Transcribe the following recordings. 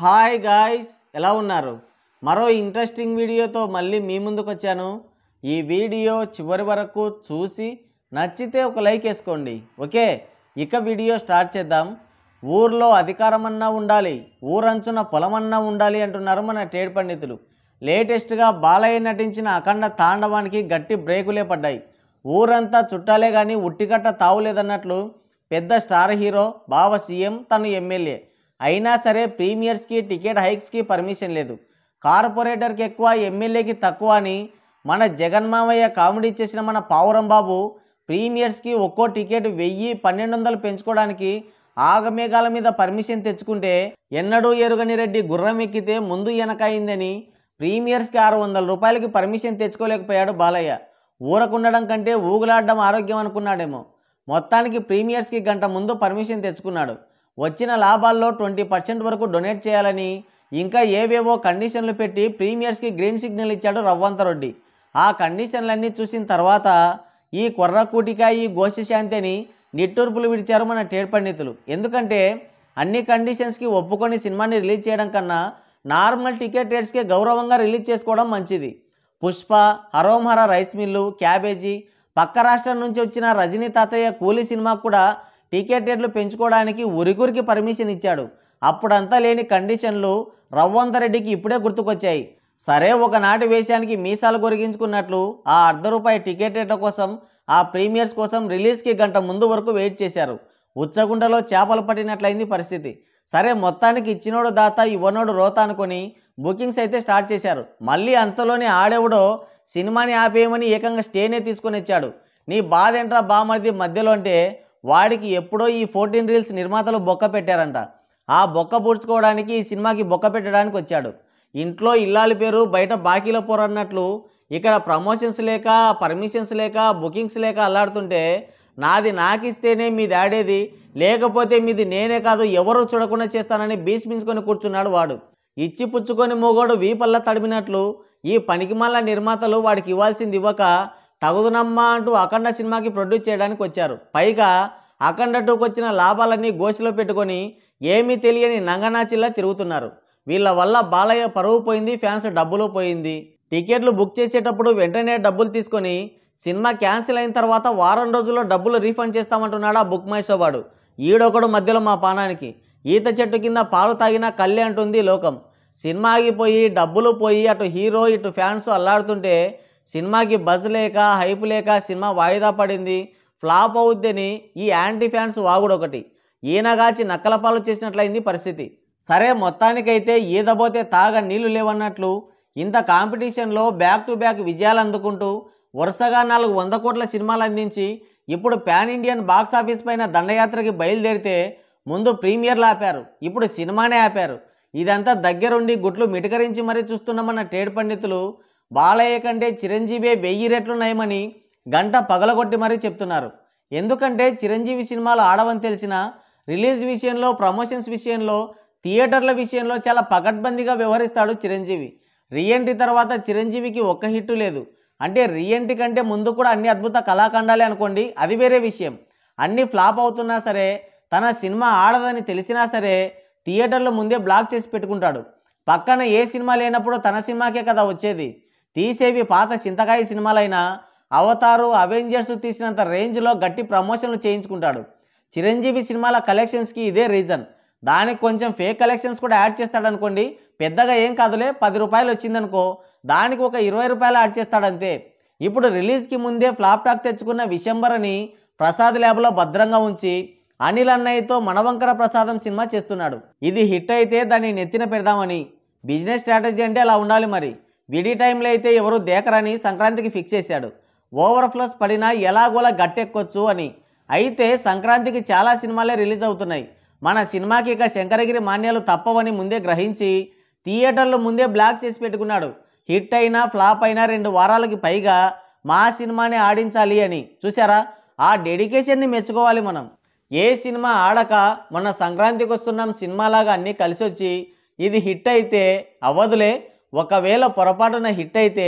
Hi guys, ఎలా ఉన్నారు? మరో ఇంట్రెస్టింగ్ వీడియోతో మళ్ళీ మీ ముందుకు వచ్చాను. ఈ వీడియో చివరి వరకు చూసి నచ్చితే ఒక లైక్ వేసుకోండి. ఓకే, ఇక వీడియో స్టార్ట్ చేద్దాం. ఊర్లో అధికారమన్నా ఉండాలి, ఊరంచున పొలమన్నా ఉండాలి అంటున్నారు మన ట్రేడ్ పండితులు. లేటెస్ట్గా బాలయ్య నటించిన అఖండ తాండవానికి గట్టి బ్రేకులే పడ్డాయి. ఊరంతా చుట్టాలే కానీ ఉట్టిగట్ట తావులేదన్నట్లు పెద్ద స్టార్ హీరో బావ సీఎం, తను ఎమ్మెల్యే అయినా సరే ప్రీమియర్స్కి టికెట్ హైక్స్కి పర్మిషన్ లేదు. కార్పొరేటర్కి ఎక్కువ, ఎమ్మెల్యేకి తక్కువ అని మన జగన్మామయ్య కామెడీ చేసిన మన పావురం బాబు ప్రీమియర్స్కి ఒక్కో టికెట్ 1000-1200 పెంచుకోవడానికి ఆగమేఘాల మీద పర్మిషన్ తెచ్చుకుంటే ఎన్నడూ ఎరుగని రెడ్డి గుర్రం ఎక్కితే ముందు వెనకయిందని ప్రీమియర్స్కి 600 రూపాయలకి పర్మిషన్ తెచ్చుకోలేకపోయాడు బాలయ్య. ఊరకుండడం కంటే ఊగులాడడం ఆరోగ్యం అనుకున్నాడేమో. మొత్తానికి ప్రీమియర్స్కి గంట ముందు పర్మిషన్ తెచ్చుకున్నాడు. వచ్చిన లాభాల్లో 20% వరకు డొనేట్ చేయాలని ఇంకా ఏవేవో కండిషన్లు పెట్టి ప్రీమియర్స్కి గ్రీన్ సిగ్నల్ ఇచ్చాడు రవ్వంతరెడ్డి. ఆ కండిషన్లన్నీ చూసిన తర్వాత ఈ కొర్రకూటిక, ఈ గోషశాంతి అని నిట్టూర్పులు విడిచారు మన ట్రేడ్ పండితులు. ఎందుకంటే అన్ని కండిషన్స్కి ఒప్పుకొని సినిమాని రిలీజ్ చేయడం కన్నా నార్మల్ టికెట్ రేట్స్కే గౌరవంగా రిలీజ్ చేసుకోవడం మంచిది. పుష్ప, హరోంహర రైస్ మిల్లు, క్యాబేజీ, పక్క రాష్ట్రం నుంచి వచ్చిన రజనీ తాతయ్య కూలీ సినిమాకు కూడా టికెట్ రేట్లు పెంచుకోవడానికి ఉరికురికి పర్మిషన్ ఇచ్చాడు. అప్పుడంతా లేని కండిషన్లు రవ్వంతరెడ్డికి ఇప్పుడే గుర్తుకొచ్చాయి. సరే, ఒకనాటి వేషానికి మీసాలు కొరిగించుకున్నట్లు ఆ ₹1 టికెట్ రేట్ల కోసం, ఆ ప్రీమియర్స్ కోసం రిలీజ్కి గంట ముందు వరకు వెయిట్ చేశారు. ఉచ్చగుంటలో చేపలు పట్టినట్లయింది పరిస్థితి. సరే, మొత్తానికి ఇచ్చినోడు దాత, ఇవ్వనోడు రోత అనుకొని బుకింగ్స్ అయితే స్టార్ట్ చేశారు. మళ్ళీ అంతలోనే ఆడెవడో సినిమాని ఆపేయమని ఏకంగా స్టేనే తీసుకొని వచ్చాడు. నీ బాధ ఏంట్రా బామర్ది మధ్యలో అంటే వాడికి ఎప్పుడో ఈ 14 రీల్స్ నిర్మాతలు బొక్క పెట్టారంట. ఆ బొక్క పూడ్చుకోవడానికి ఈ సినిమాకి బొక్క పెట్టడానికి వచ్చాడు. ఇంట్లో ఇల్లాలి పేరు బయట బాకీల పోరన్నట్లు ఇక్కడ ప్రమోషన్స్ లేక, పర్మిషన్స్ లేక, బుకింగ్స్ లేక అల్లాడుతుంటే నాది నాకిస్తేనే మీది ఆడేది, లేకపోతే మీది నేనే కాదు ఎవరూ చూడకుండా చేస్తానని భీష్మించుకొని కూర్చున్నాడు వాడు. ఇచ్చి పుచ్చుకొని మూగోడు వీపల్లా తడిమినట్లు ఈ పనికిమాల నిర్మాతలు వాడికి ఇవ్వాల్సింది ఇవ్వక తగుదునమ్మా అంటూ అఖండ సినిమాకి ప్రొడ్యూస్ చేయడానికి వచ్చారు. పైగా అఖండ 2కి వచ్చిన లాభాలన్నీ గోషిలో పెట్టుకొని ఏమీ తెలియని నంగనాచిల్లా తిరుగుతున్నారు. వీళ్ళ వల్ల బాలయ్య పరువు పోయింది, ఫ్యాన్స్ డబ్బులు పోయింది. టికెట్లు బుక్ చేసేటప్పుడు వెంటనే డబ్బులు తీసుకొని సినిమా క్యాన్సిల్ అయిన తర్వాత వారం రోజుల్లో డబ్బులు రీఫండ్ చేస్తామంటున్నాడు ఆ బుక్ మై షో వాడు. ఈడొకడు మధ్యలో మా పానానికి ఈత చెట్టు కింద పాలు తాగినా కళ్ళే అంటుంది లోకం. సినిమా ఆగిపోయి డబ్బులు పోయి అటు హీరో ఇటు ఫ్యాన్స్ అల్లాడుతుంటే సినిమాకి బజ్ లేక, హైప్ లేక సినిమా వాయిదా పడింది, ఫ్లాప్ అవుద్దని ఈ యాంటీ ఫ్యాన్స్ వాగుడొకటి. ఈయనగాచి నక్కలపాలు చేసినట్లయింది పరిస్థితి. సరే, మొత్తానికైతే ఈదబోతే తాగ నీళ్లు లేవన్నట్లు ఇంత కాంపిటీషన్లో బ్యాక్ టు బ్యాక్ విజయాలు అందుకుంటూ వరుసగా 400 కోట్ల సినిమాలు అందించి ఇప్పుడు పాన్ ఇండియన్ బాక్స్ ఆఫీస్ పైన దండయాత్రకి బయలుదేరితే ముందు ప్రీమియర్లు ఆపారు, ఇప్పుడు సినిమానే ఆపారు. ఇదంతా దగ్గరుండి గుట్లు మిటకరించి మరీ చూస్తున్నామన్న ట్రేడ్ పండితులు బాలయ్య కంటే చిరంజీవి 1000 రెట్లు నయమని గంట పగలగొట్టి మరీ చెప్తున్నారు. ఎందుకంటే చిరంజీవి సినిమాలు ఆడవని తెలిసినా రిలీజ్ విషయంలో, ప్రమోషన్స్ విషయంలో, థియేటర్ల విషయంలో చాలా పకడ్బందీగా వ్యవహరిస్తాడు చిరంజీవి. రీఎంట్రీ తర్వాత చిరంజీవికి ఒక్క హిట్టు లేదు. అంటే రీఎంట్రీ కంటే ముందు కూడా అన్ని అద్భుత కళాఖండాలే అనుకోండి, అది వేరే విషయం. అన్నీ ఫ్లాప్ అవుతున్నా సరే, తన సినిమా ఆడదని తెలిసినా సరే థియేటర్లో ముందే బ్లాక్ చేసి పెట్టుకుంటాడు. పక్కన ఏ సినిమా లేనప్పుడు తన సినిమాకే కదా వచ్చేది. తీసేవి పాత చింతకాయ సినిమాలైనా అవతారు, అవెంజర్స్ తీసినంత రేంజ్లో గట్టి ప్రమోషన్లు చేయించుకుంటాడు. చిరంజీవి సినిమాల కలెక్షన్స్కి ఇదే రీజన్. దానికి కొంచెం ఫేక్ కలెక్షన్స్ కూడా యాడ్ చేస్తాడనుకోండి, పెద్దగా ఏం కాదులే, ₹10 వచ్చిందనుకో దానికి ఒక ₹20 యాడ్ చేస్తాడంతే. ఇప్పుడు రిలీజ్కి ముందే ఫ్లాప్ టాక్ తెచ్చుకున్న విశంబరని ప్రసాద్ ల్యాబ్లో భద్రంగా ఉంచి అనిల్ అన్నయ్యతో మనవంకర ప్రసాదం సినిమా చేస్తున్నాడు. ఇది హిట్ అయితే దాన్ని నెత్తిన పెడదామని. బిజినెస్ స్ట్రాటజీ అంటే అలా ఉండాలి మరి. విడి టైంలో అయితే ఎవరు దేకరని సంక్రాంతికి ఫిక్స్ చేశాడు. ఓవర్ఫ్లోస్ పడినా ఎలాగోలా గట్టెక్కొచ్చు అని. అయితే సంక్రాంతికి చాలా సినిమాలే రిలీజ్ అవుతున్నాయి. మన సినిమాకి ఇక శంకరగిరి మాన్యాలు తప్పవని ముందే గ్రహించి థియేటర్లు ముందే బ్లాక్ చేసి పెట్టుకున్నాడు. హిట్ అయినా ఫ్లాప్ అయినా 2 వారాలకి పైగా మా సినిమానే ఆడించాలి అని. చూసారా, ఆ డెడికేషన్ని మెచ్చుకోవాలి మనం. ఏ సినిమా ఆడక మొన్న సంక్రాంతికి వస్తున్నాం సినిమాలాగా అన్నీ కలిసి వచ్చి ఇది హిట్ అయితే అవ్వదులే, ఒకవేళ పొరపాటున హిట్ అయితే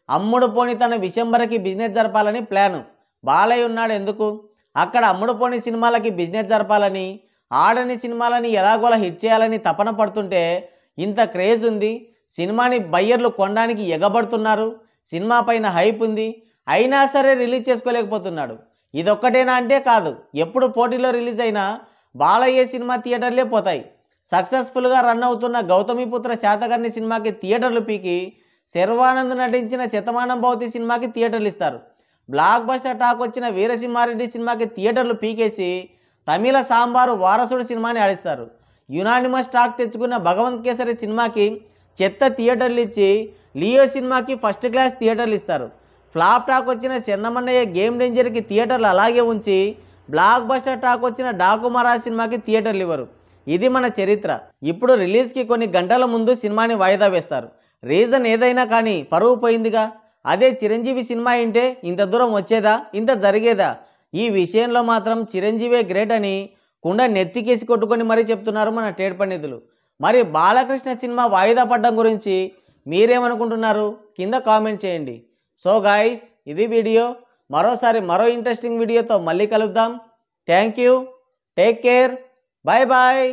అమ్ముడు పోని తన విశంబరకి బిజినెస్ జరపాలని ప్లాను. బాలయ్య ఉన్నాడు ఎందుకు, అక్కడ అమ్ముడు పోని సినిమాలకి బిజినెస్ జరపాలని, ఆడని సినిమాలని ఎలాగోలా హిట్ చేయాలని తపన పడుతుంటే ఇంత క్రేజ్ ఉంది, సినిమాని బయ్యర్లు కొనడానికి ఎగబడుతున్నారు, సినిమా పైన హైప్ ఉంది, అయినా సరే రిలీజ్ చేసుకోలేకపోతున్నాడు. ఇదొక్కటేనా అంటే కాదు, ఎప్పుడు పోటీలో రిలీజ్ అయినా బాలయ్య సినిమా థియేటర్లే పోతాయి. సక్సెస్ఫుల్గా రన్ అవుతున్న గౌతమిపుత్ర శాతకర్ణి సినిమాకి థియేటర్లు పీకి శర్వానంద్ నటించిన శతమానం భవతి సినిమాకి థియేటర్లు ఇస్తారు. బ్లాక్ బస్టర్ టాక్ వచ్చిన వీరసింహారెడ్డి సినిమాకి థియేటర్లు పీకేసి తమిళ సాంబారు వారసుడు సినిమాని ఆడిస్తారు. యునానిమస్ టాక్ తెచ్చుకున్న భగవంత్ కేసరి సినిమాకి చెత్త థియేటర్లు ఇచ్చి లియో సినిమాకి ఫస్ట్ క్లాస్ థియేటర్లు ఇస్తారు. ఫ్లాప్ టాక్ వచ్చిన చెన్నమన్నయ్య గేమ్ డేంజర్కి థియేటర్లు అలాగే ఉంచి బ్లాక్ బస్టర్ టాక్ వచ్చిన డాకు మహారాజ్ సినిమాకి థియేటర్లు ఇవ్వరు. ఇది మన చరిత్ర. ఇప్పుడు రిలీజ్కి కొన్ని గంటల ముందు సినిమాని వాయిదా వేస్తారు. రీజన్ ఏదైనా కానీ పరువు పోయిందిగా. అదే చిరంజీవి సినిమా అంటే ఇంత దూరం వచ్చేదా, ఇంత జరిగేదా? ఈ విషయంలో మాత్రం చిరంజీవే గ్రేట్ అని కుండ నెత్తికేసి కొట్టుకొని మరీ చెప్తున్నారు మన టేడ్ పండితులు. మరి బాలకృష్ణ సినిమా వాయిదా పడడం గురించి మీరేమనుకుంటున్నారు? కింద కామెంట్ చేయండి. సో గాయ్స్, ఇది వీడియో. మరోసారి మరో ఇంట్రెస్టింగ్ వీడియోతో మళ్ళీ కలుద్దాం. Thank you, take care, bye bye.